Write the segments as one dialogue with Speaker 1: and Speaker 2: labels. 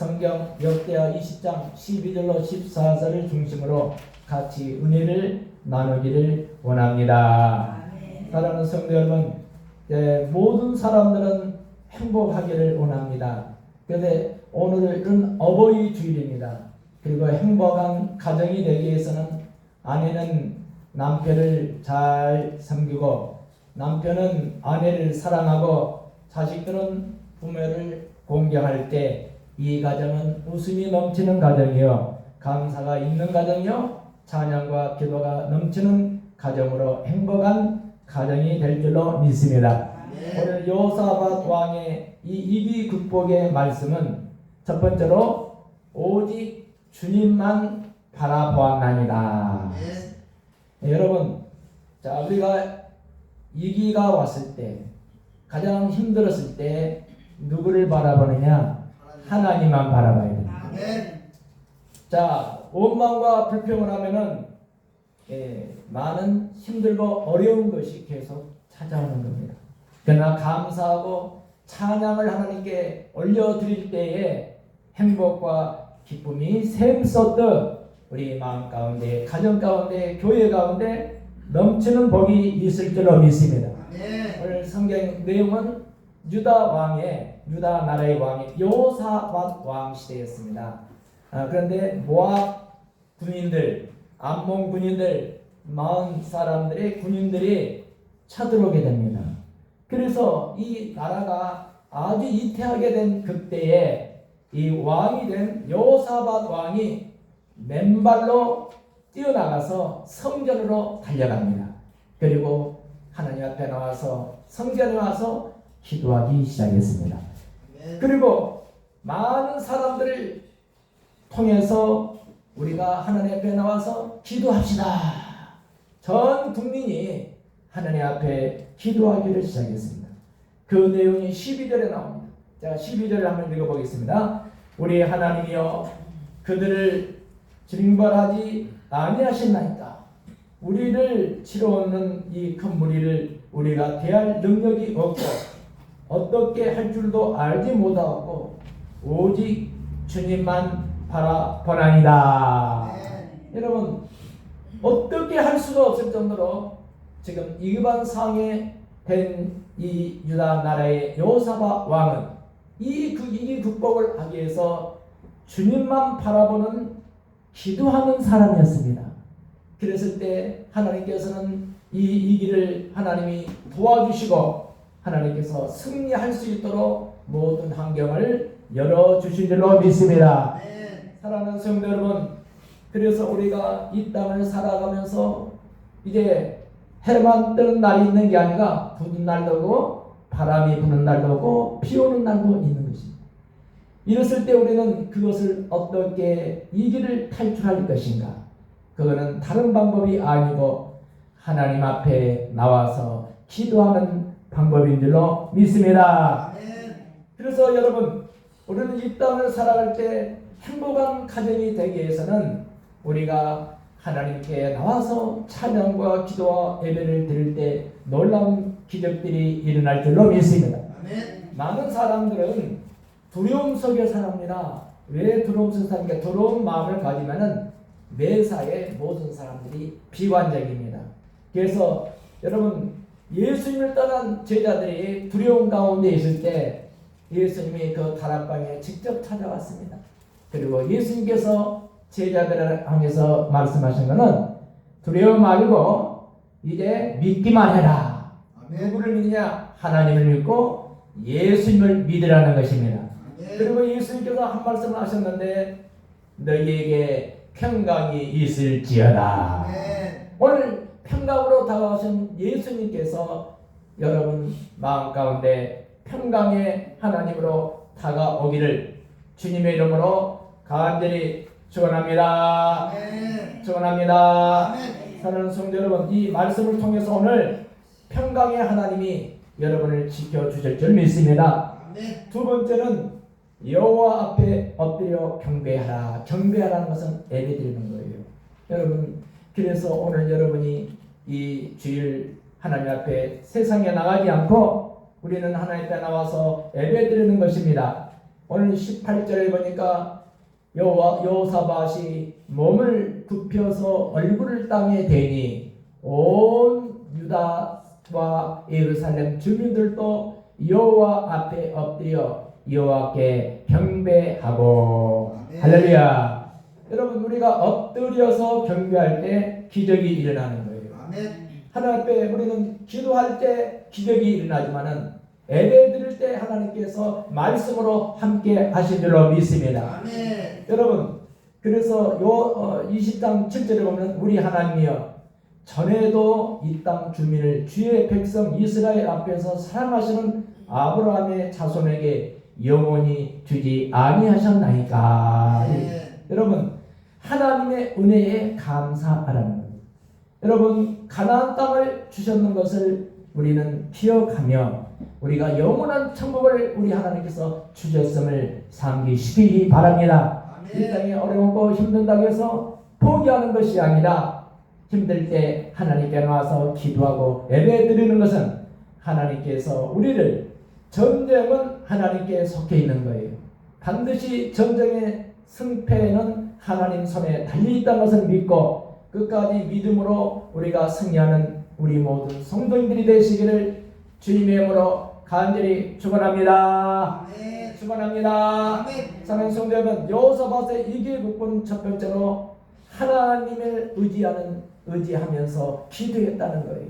Speaker 1: 성경 역대하 20장 12절로 14절을 중심으로 같이 은혜를 나누기를 원합니다. 사랑하는 성도 여러분, 모든 사람들은 행복하기를 원합니다. 그런데 오늘은 어버이 주일입니다. 그리고 행복한 가정이 되기 위해서는 아내는 남편을 잘 섬기고, 남편은 아내를 사랑하고, 자식들은 부모를 공경할 때 이 가정은 웃음이 넘치는 가정이요, 감사가 있는 가정이요, 찬양과 기도가 넘치는 가정으로 행복한 가정이 될 줄로 믿습니다. 오늘 여호사밧 왕의 이 위기 극복의 말씀은 첫 번째로 오직 주님만 바라보았나니라. 여러분, 자, 우리가 위기가 왔을 때, 가장 힘들었을 때 누구를 바라보느냐? 하나님만 바라봐야 됩니다. 자, 원망과 불평을 하면은 많은 힘들고 어려운 것이 계속 찾아오는 겁니다. 그러나 감사하고 찬양을 하나님께 올려드릴 때에 행복과 기쁨이 샘솟듯 우리 마음 가운데, 가정 가운데, 교회 가운데 넘치는 복이 있을 줄로 믿습니다. 오늘 성경 내용은 유다 나라의 왕이 여호사밧 왕 시대였습니다. 그런데 모압 군인들, 암몬 군인들, 마흔 사람들의 군인들이 쳐들어오게 됩니다. 그래서 이 나라가 아주 이태하게 된 그때에 이 왕이 된 여호사밧 왕이 맨발로 뛰어나가서 성전으로 달려갑니다. 그리고 하나님 앞에 나와서 성전에 와서 기도하기 시작했습니다. 그리고 많은 사람들을 통해서 우리가 하나님 앞에 나와서 기도합시다. 전 국민이 하나님 앞에 기도하기를 시작했습니다. 그 내용이 12절에 나옵니다. 자, 12절을 한번 읽어보겠습니다. 우리 하나님이여, 그들을 징벌하지 아니하셨나이까. 우리를 치러오는 이 큰 무리를 우리가 대할 능력이 없고 어떻게 할 줄도 알지 못하고 오직 주님만 바라보나이다. 여러분, 어떻게 할 수가 없을 정도로 지금 이반 상에 된 이 유다 나라의 여호사밧 왕은 이 극복을 하기 위해서 주님만 바라보는 기도하는 사람이었습니다. 그랬을 때 하나님께서는 이 길을 하나님이 도와주시고 하나님께서 승리할 수 있도록 모든 환경을 열어주신 줄로 믿습니다. 사랑하는 성도 여러분, 그래서 우리가 이 땅을 살아가면서 이제 해만 뜨는 날이 있는 게 아니라 부는 날도 오고 바람이 부는 날도 오고 비 오는 날도 있는 것입니다. 이랬을 때 우리는 그것을 어떻게 이 길을 탈출할 것인가? 그거는 다른 방법이 아니고 하나님 앞에 나와서 기도하는 방법인 줄로 믿습니다. 그래서 여러분, 우리는 이 땅을 살아갈 때 행복한 가정이 되기 위해서는 우리가 하나님께 나와서 찬양과 기도와 예배를 드릴 때 놀라운 기적들이 일어날 줄로 믿습니다. 많은 사람들은 두려움 속에 삽니다. 왜 두려움 속에 삽니까? 두려운 마음을 가지면은 매사에 모든 사람들이 비관적입니다. 그래서 여러분, 예수님을 떠난 제자들이 두려움 가운데 있을 때 예수님이 그 다락방에 직접 찾아왔습니다. 그리고 예수님께서 제자들을 향해서 말씀하신 것은 두려워 말고 이제 믿기만 해라. 누구를 믿느냐? 하나님을 믿고 예수님을 믿으라는 것입니다. 그리고 예수님께서 한 말씀을 하셨는데 너희에게 평강이 있을지어다. 오늘 평강으로 다가오신 예수님께서 여러분 마음 가운데 평강의 하나님으로 다가오기를 주님의 이름으로 간절히 축원합니다. 축원합니다. 사랑하는 성도 여러분, 이 말씀을 통해서 오늘 평강의 하나님이 여러분을 지켜주실 줄 믿습니다. 두 번째는 여호와 앞에 엎드려 경배하라. 경배하라는 것은 예배드리는 거예요. 여러분, 그래서 오늘 여러분이 이 주일 하나님 앞에 세상에 나가지 않고 우리는 하나님 앞에 나와서 예배드리는 것입니다. 오늘 18절에 보니까 여호사밧이 몸을 굽혀서 얼굴을 땅에 대니 온 유다와 예루살렘 주민들도 여호와 앞에 엎드려 여호와께 경배하고 할렐루야. 여러분 우리가 엎드려서 경배할 때 기적이 일어나는 거예요. 하나님 앞에 우리는 기도할 때 기적이 일어나지만은 예배 드릴 때 하나님께서 말씀으로 함께 하신 줄로 믿습니다. 여러분 그래서 20장 7절에 보면 우리 하나님이여 전에도 이 땅 주민을 주의 백성 이스라엘 앞에서 사랑하시는 아브라함의 자손에게 영원히 주지 아니하셨나이까. 여러분 하나님의 은혜에 감사하라는 겁니다. 여러분 가나안 땅을 주셨는 것을 우리는 기억하며 우리가 영원한 천국을 우리 하나님께서 주셨음을 상기시키기 바랍니다. 이 땅에 어려우고 힘든다고 해서 포기하는 것이 아니라 힘들 때 하나님께 나와서 기도하고 예배 드리는 것은 하나님께서 우리를 전쟁은 하나님께 속해 있는 거예요. 반드시 전쟁의 승패는 하나님 손에 달려있다는 것을 믿고 끝까지 믿음으로 우리가 승리하는 우리 모든 성도님들이 되시기를 주님의 이름으로 간절히 축원합니다. 축원합니다. 사랑하는 성도 여러분, 여호사밧의 이기의 국분 첫 번째로 하나님을 의지하면서 기도했다는 거예요.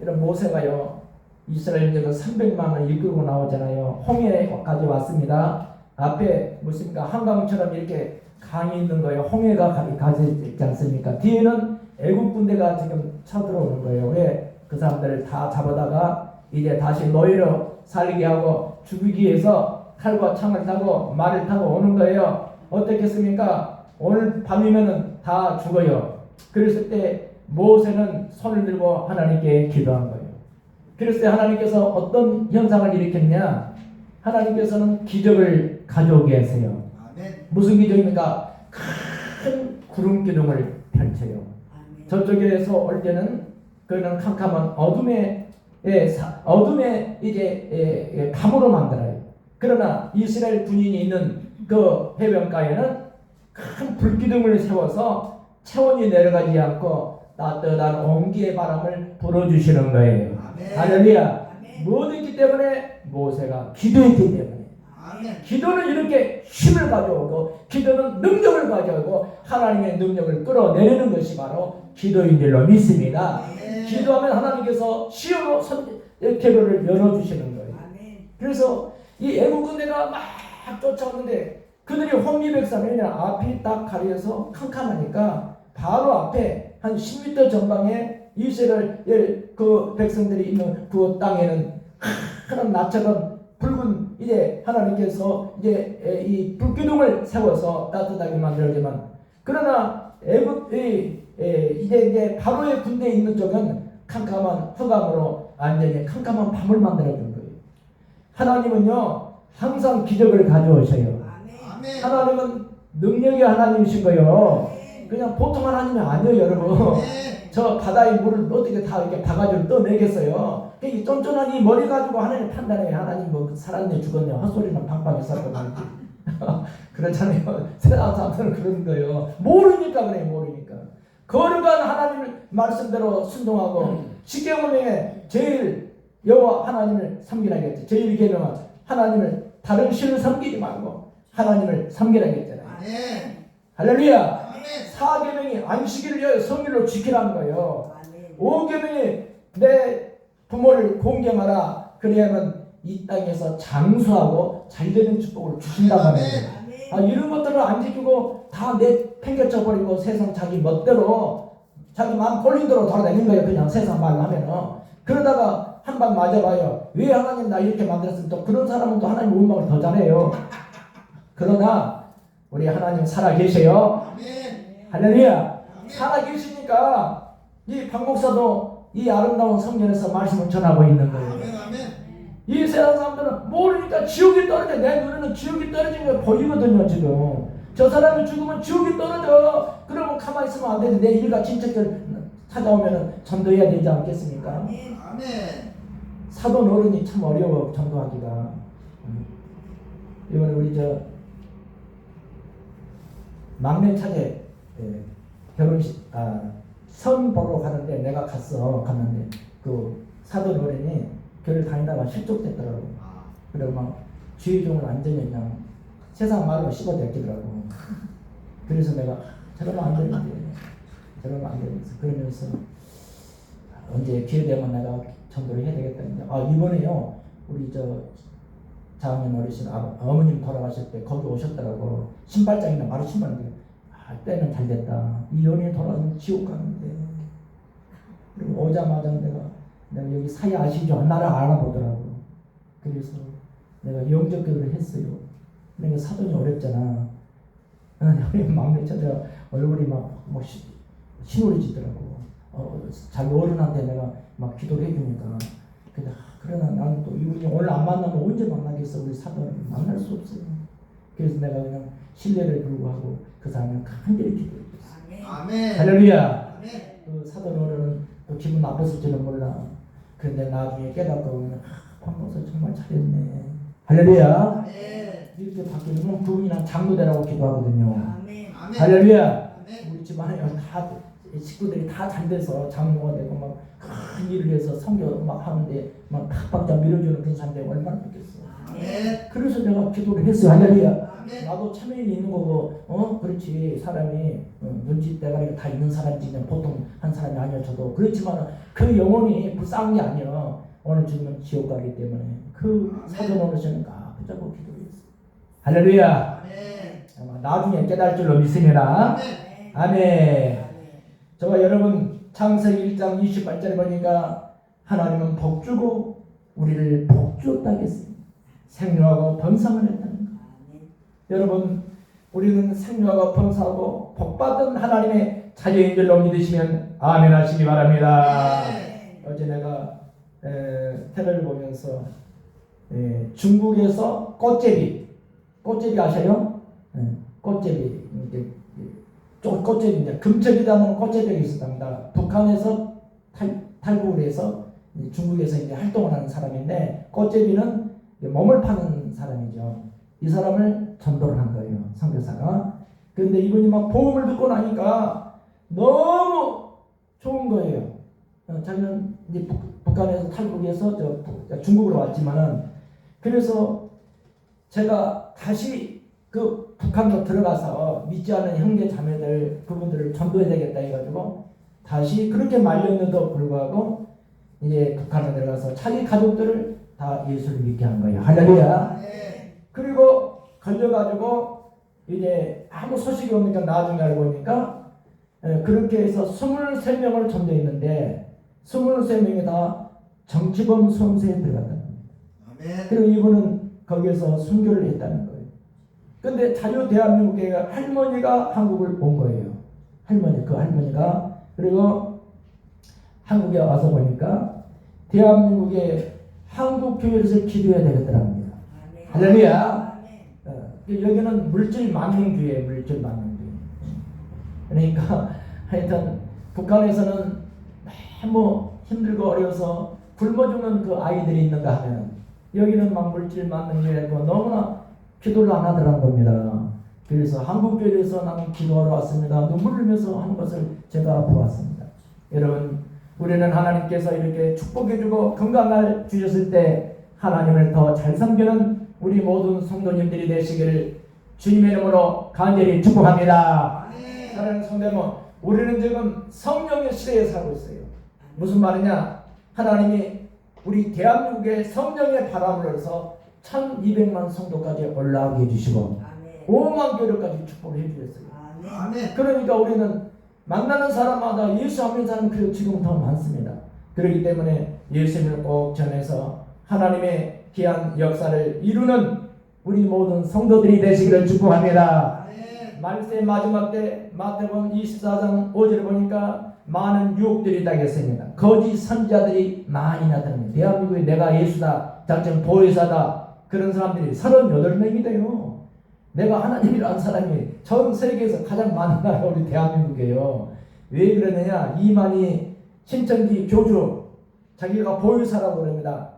Speaker 1: 이런 모세가요 이스라엘인들 300만을 이끌고 나오잖아요. 홍해까지 왔습니다. 앞에 무엇입니까? 한강처럼 이렇게 강이 있는 거예요. 홍해가 가지 있지 않습니까? 뒤에는 애국 군대가 지금 쳐들어오는 거예요. 왜? 그 사람들을 다 잡아다가 이제 다시 노예로 살게 하고 죽이기 위해서 칼과 창을 타고 말을 타고 오는 거예요. 어떻겠습니까? 오늘 밤이면은 다 죽어요. 그랬을 때 모세는 손을 들고 하나님께 기도한 거예요. 그랬을 때 하나님께서 어떤 현상을 일으켰냐? 하나님께서는 기적을 가져오게 하세요. 무슨 기적입니까? 큰 구름 기둥을 펼쳐요. 저쪽에서 올 때는 그는 캄캄한 어둠의 이제 감으로 만들어요. 그러나 이스라엘 군인이 있는 그 해변가에는 큰 불기둥을 세워서 체온이 내려가지 않고 따뜻한 온기의 바람을 불어주시는 거예요. 할렐루야. 뭐였기 때문에? 모세가 기도했기 때문에. 기도는 이렇게 힘을 가져오고 기도는 능력을 가져오고 하나님의 능력을 끌어내리는 것이 바로 기도인 줄로 믿습니다. 기도하면 하나님께서 시험으로 계로를 열어주시는 거예요. 그래서 이 애국 군대가 막 쫓아오는데 그들이 혼미백산이냐 앞이 딱 가려서 캄캄하니까 바로 앞에 한 10m 전방에 이스라엘 그 백성들이 있는 그 땅에는 큰 나처럼 붉은 이제 하나님께서 이제 이 불기둥을 세워서 따뜻하게 만들지만 그러나 이제 바로의 군대에 있는 쪽은 캄캄한 흑암으로 완전히 캄캄한 밤을 만들어준 거예요. 하나님은요 항상 기적을 가져오셔요. 하나님은 능력의 하나님이신 거예요. 그냥 보통 하나님이 아니에요, 여러분. 저 바다의 물을 어떻게 다 이렇게 바가지로 떠내겠어요. 이 쫀쫀한 이 머리 가지고 하나님 판단해요. 하나님 뭐 살았네 죽었네 헛소리만 방방 했었거든요. 그렇잖아요. 세상 사람들은 그런 거예요. 모르니까 그래요. 모르니까. 거룩한 하나님을 말씀대로 순종하고 십계명에 제일 여호와 하나님을 섬기라겠죠. 제일 계명은 하나님을 다른 신을 섬기지 말고 하나님을 섬기라겠잖아요. 할렐루야. 4계명이 안식일을 위하여 성일로 지키라는 거예요. 5계명이 내 부모를 공경하라. 그래야만 이 땅에서 장수하고 잘되는 축복을 주신단 말이에요. 이런 것들을 안 지키고 다 팽개쳐 버리고 세상 자기 멋대로 자기 마음 걸린 대로 돌아다니는 거예요. 그냥 세상 말로 하면은. 그러다가 한 방 맞아봐요. 왜 하나님 나 이렇게 만들었으면 또 그런 사람은 또 하나님 운명을 더 잘해요. 그러나 우리 하나님 살아계세요. 할렐루야. 살아계시니까 이 박목사도 이 아름다운 성전에서 말씀을 전하고 있는 거예요. 이 세상 사람들은 모르니까 지옥이 떨어져. 내 눈에는 지옥이 떨어지는 게 보이거든요. 지금 저 사람이 죽으면 지옥이 떨어져. 그러면 가만히 있으면 안 되는데 내 일가 친척들 찾아오면 전도해야 되지 않겠습니까? 사돈 어른이 참 어려워 전도하기가. 이번에 우리 막내 차제 결혼식 선 보러 가는데 내가 갔는데 그 사돈 어른이 교회를 다니다가 실족됐더라고. 그리고 막 주의종을 완전히 그냥 세상 말로 씹어댔더라고. 그래서 내가 저러면 안 되는데 그러면서 언제 기회 되면 내가 전도를 해야 되겠다. 이번에요 우리 장인 어르신 어머님 돌아가실 때 거기 오셨더라고. 신발장이나 마루 신발인데 때는 잘 됐다. 이 연인이 돌아가면 지옥 가는데. 그리고 오자마자 내가 여기 사이 아시죠? 나를 알아보더라고. 그래서 내가 영적 기도를 했어요. 내가 사돈이 어렵잖아. 막내 처자 얼굴이 막 시무해지더라고. 자기 어른한테 내가 막 기도를 해주니까. 근데 그러나 나는 또 이분이 오늘 안 만나면 언제 만나겠어. 우리 사돈을 만날 수 없어요. 그래서 내가 그냥 신뢰를 불구하고 그 사람을 간절히 기도했어요.
Speaker 2: 아멘.
Speaker 1: 할렐루야.
Speaker 2: 아멘.
Speaker 1: 그 사돈 어른은 또 기분 나빴을지는 몰라. 그런데 나중에 깨닫고 박목사 정말 잘했네. 할렐루야. 이렇게 바뀌면 그분이랑 장로되라고 기도하거든요.
Speaker 2: 아멘.
Speaker 1: 할렐루야.
Speaker 2: 아멘.
Speaker 1: 우리 집안에 다 식구들이 다 잘 돼서 장로가 되고 막 큰 일을 해서 성교 막 하는데 막 팍팍 밀어주는 그런 사람들이 얼마나 좋겠어.
Speaker 2: 아멘.
Speaker 1: 그래서 내가 기도를 했어요. 할렐루야.
Speaker 2: 아멘.
Speaker 1: 나도 참여인이 있는 거고, 그렇지. 사람이 눈치 대가리가 다 있는 사람이지 그냥 보통 한 사람이 아니야. 저도 그렇지만 그 영혼이 불쌍한 게 아니야. 오늘 죽으면 지옥 가기 때문에 그 사전 어르신은 붙잡고 기도했어. 할렐루야.
Speaker 2: 아멘.
Speaker 1: 나중에 깨달을 줄로 믿습니다.
Speaker 2: 아멘.
Speaker 1: 아멘. 저와 여러분 창세기 1장 28절에 보니까 하나님은 복주고 우리를 복주었다 했습니다. 생육하고 번성을 했다는 거. 여러분 우리는 생육하고 번성하고 복받은 하나님의 자녀인 줄로 믿으시면 아멘 하시기 바랍니다. 어제 내가 테레비를 보면서 중국에서 꽃제비 아셔요? 꽃제비 꽃제비인데 금책이라는 꽃제비가 있었답니다. 북한에서 탈북을 해서 중국에서 이제 활동을 하는 사람인데 꽃제비는 몸을 파는 사람이죠. 이 사람을 전도를 한 거예요. 선교사가. 그런데 이분이 막 복음을 듣고 나니까 너무 좋은 거예요. 자기는 이제 북한에서 탈북해서 중국으로 왔지만은 그래서 제가 다시 그 북한으로 들어가서 믿지 않은 형제 자매들 그분들을 전도해야 되겠다 해가지고 다시 그렇게 말렸는데도 불구하고 이제 북한에 들어가서 자기 가족들을 다 예수를 믿게 한 거예요. 할렐루야. 그리고 걸려가지고 이제 아무 소식이 없으니까 나중에 알고 보니까 그렇게 해서 23명을 전도했는데 23명이 다 정치범 수험생에 들어갔다는 거예요. 그리고 이분은 거기에서 순교를 했다는 거예요. 근데 자유 대한민국의 할머니가 한국을 온 거예요. 할머니가 그리고 한국에 와서 보니까 대한민국의 한국 교회에서 기도해야 되겠더랍니다. 할렐루야. 여기는 물질 만능주의예요. 물질 만능주의. 그러니까 하여튼 북한에서는 너무 힘들고 어려워서 굶어 죽는 그 아이들이 있는가 하면 여기는 막 물질 만능주의고 너무나 기도를 안 하더라는 겁니다. 그래서 한국교회에서 나는 기도하러 왔습니다. 눈물 흘리면서 하는 것을 제가 보았습니다. 여러분 우리는 하나님께서 이렇게 축복해주고 건강을 주셨을 때 하나님을 더 잘 섬기는 우리 모든 성도님들이 되시기를 주님의 이름으로 간절히 축복합니다. 사랑하는 성도여러분, 우리는 지금 성령의 시대에 살고 있어요. 무슨 말이냐? 하나님이 우리 대한민국에 성령의 바람을 불어서 1200만 성도까지 올라오게 해주시고 5만 교회까지 축복을 해주셨어요. 그러니까 우리는 만나는 사람마다 예수 안 믿는 사람은 그래도 지금 더 많습니다. 그렇기 때문에 예수님을 꼭 전해서 하나님의 귀한 역사를 이루는 우리 모든 성도들이 되시기를 축복합니다. 말세 마지막 때 마태복음 24장 5절을 보니까 많은 유혹들이 있다겠습니다. 거짓 선지자들이 많이 나타납니다. 대한민국에 내가 예수다, 작정 보혜사다 그런 사람들이 38명이 돼요. 내가 하나님이라는 사람이 전 세계에서 가장 많은 나라가 우리 대한민국이에요. 왜 그러느냐? 이만희 신천지 교주 자기가 보혜사라고 그럽니다.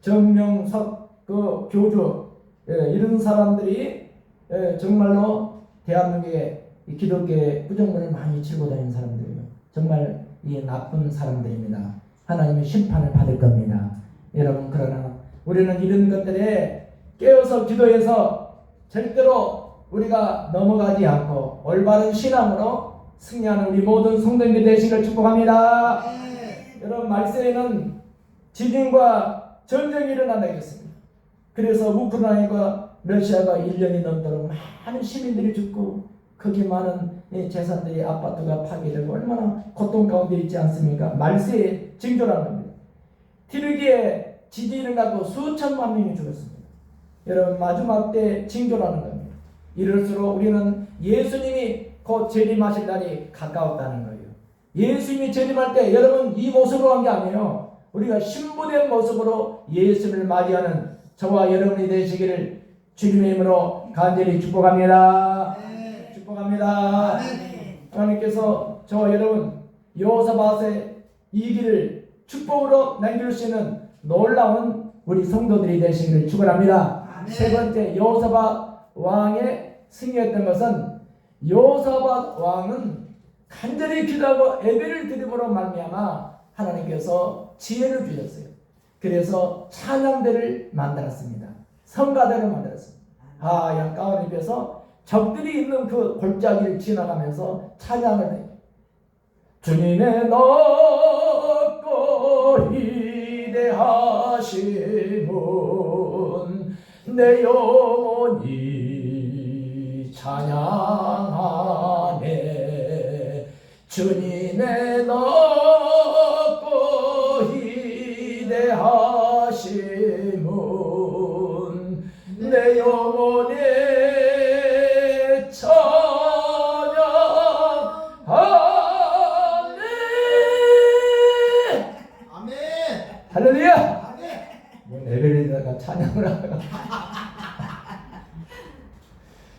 Speaker 1: 정명석 그 교주 이런 사람들이 정말로 대한민국의 이 기독교의 부정문을 많이 치고 다니는 사람들이에요. 정말 이 나쁜 사람들입니다. 하나님의 심판을 받을 겁니다. 여러분, 그러나 우리는 이런 것들에 깨어서 기도해서 절대로 우리가 넘어가지 않고 올바른 신앙으로 승리하는 우리 모든 성도님들 되시기를 축복합니다. 여러분, 말세에는 지진과 전쟁이 일어난다고 했습니다. 그래서 우크라이나가 러시아가 1년이 넘도록 많은 시민들이 죽고 거기 많은 재산들이 아파트가 파괴되고 얼마나 고통 가운데 있지 않습니까? 말세의 징조라는 겁니다. 튀르기에 지진이 일어나고 수천만 명이 죽었습니다. 여러분, 마지막 때 징조라는 겁니다. 이럴수록 우리는 예수님이 곧 재림하실 날이 가까웠다는 거예요. 예수님이 재림할 때 여러분 이 모습으로 한 게 아니에요. 우리가 신부된 모습으로 예수님을 맞이하는 저와 여러분이 되시기를 주님의 이름으로 간절히 축복합니다. 축복합니다. 하나님께서 저와 여러분 여호사밧의 이 길을 축복으로 남길 수 있는 놀라운 우리 성도들이 되시기를 축원합니다. 세 번째, 여호사밧 왕의 승리했던 것은 여호사밧 왕은 간절히 기도하고 예배를 드림으로 말미암아 하나님께서 지혜를 주셨어요. 그래서 찬양대를 만들었습니다. 성가대를 만들었습니다. 하얀 가운을 입혀서 적들이 있는 그 골짜기를 지나가면서 찬양을 해요. 주님의 높고 위대하심은 내 영혼이 찬양하네. 주님의 높고 위대하심은 내 영혼이 찬양하네.
Speaker 2: 아멘.
Speaker 1: 할렐루야.
Speaker 2: 아멘.
Speaker 1: 뭐 예배에다가 찬양을 하다가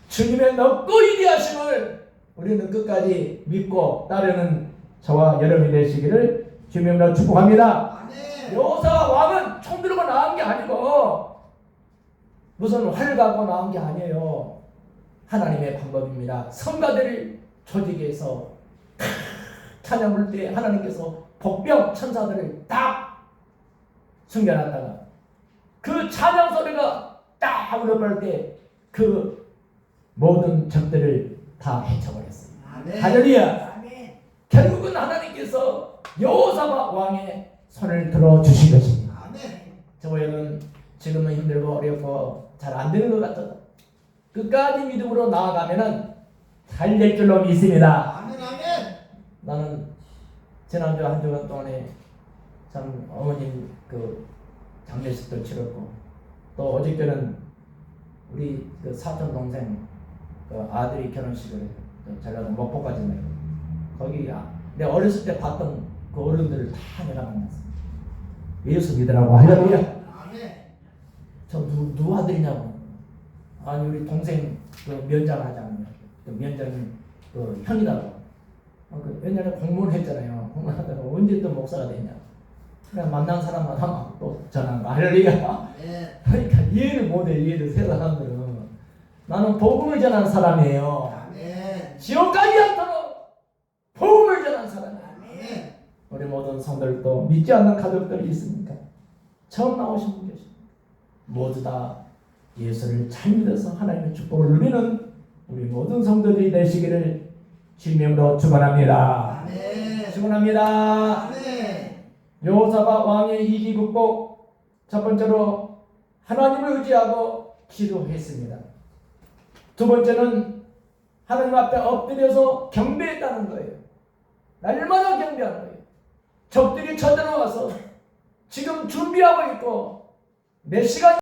Speaker 1: 주님의 높고 위대하심을 우리는 끝까지 믿고 따르는 저와 여러분이 되시기를 주님으로 축복합니다.
Speaker 2: 아멘.
Speaker 1: 여호사밧 왕은 총 들고 나온 게 아니고 무슨 활 갖고 나온 게 아니에요. 하나님의 방법입니다. 성가대를 조직해서 찬양 부를 때 하나님께서 복병 천사들을 딱 숨겨놨다가 그 찬양 소리가 딱 울려버릴 때 그 모든 적들을 다 해쳐버렸어요.
Speaker 2: 아멘.
Speaker 1: 할렐루야.
Speaker 2: 아멘.
Speaker 1: 결국은 하나님께서 여호사밧 왕의 손을 들어주신 것입니다.
Speaker 2: 아멘.
Speaker 1: 저와 여러분 지금은 힘들고 어렵고 잘 안 되는 것 같아도 끝까지 믿음으로 나아가면은 잘 될 줄로 믿습니다.
Speaker 2: 아멘. 아멘.
Speaker 1: 나는 지난주 한 주간 동안에 참 어머님 그 장례식도 치렀고 또 어저께는 우리 그 사촌 동생 그 아들이 결혼식을 전라도 목포까지 내고 거기 내가 어렸을 때 봤던 그 어른들을 다 내가 만났어. 예수 믿으라고 할렐루야.
Speaker 2: 아멘.
Speaker 1: 저 누구 아들이냐고. 아니 우리 동생 그 면장하자면 그 면장님 그 형이라고. 그 옛날에 공무원 했잖아요. 공무원하다가 언제 또 목사가 됐냐. 그냥 만난 사람마다 막 또 전한 거 할렐루야.
Speaker 2: 네.
Speaker 1: 그러니까 이해를 못해. 이해를 세 사람들은. 나는 복음을 전한 사람이에요.
Speaker 2: 아멘.
Speaker 1: 지옥까지 않도록 복음을 전한 사람이에요.
Speaker 2: 아멘.
Speaker 1: 우리 모든 성들도 믿지 않는 가족들이 있습니까? 처음 나오신 분 계십니다. 모두 다 예수를 잘 믿어서 하나님의 축복을 누리는 우리 모든 성도들이 되시기를 주님으로 축원합니다.
Speaker 2: 아멘.
Speaker 1: 축원합니다.
Speaker 2: 아멘.
Speaker 1: 여호사밧 왕의 이기 극복, 첫 번째로 하나님을 의지하고 기도했습니다. 두 번째는 하나님 앞에 엎드려서 경배했다는 거예요. 날마다 경배하는 거예요. 적들이 쳐들어와서 지금 준비하고 있고 몇 시간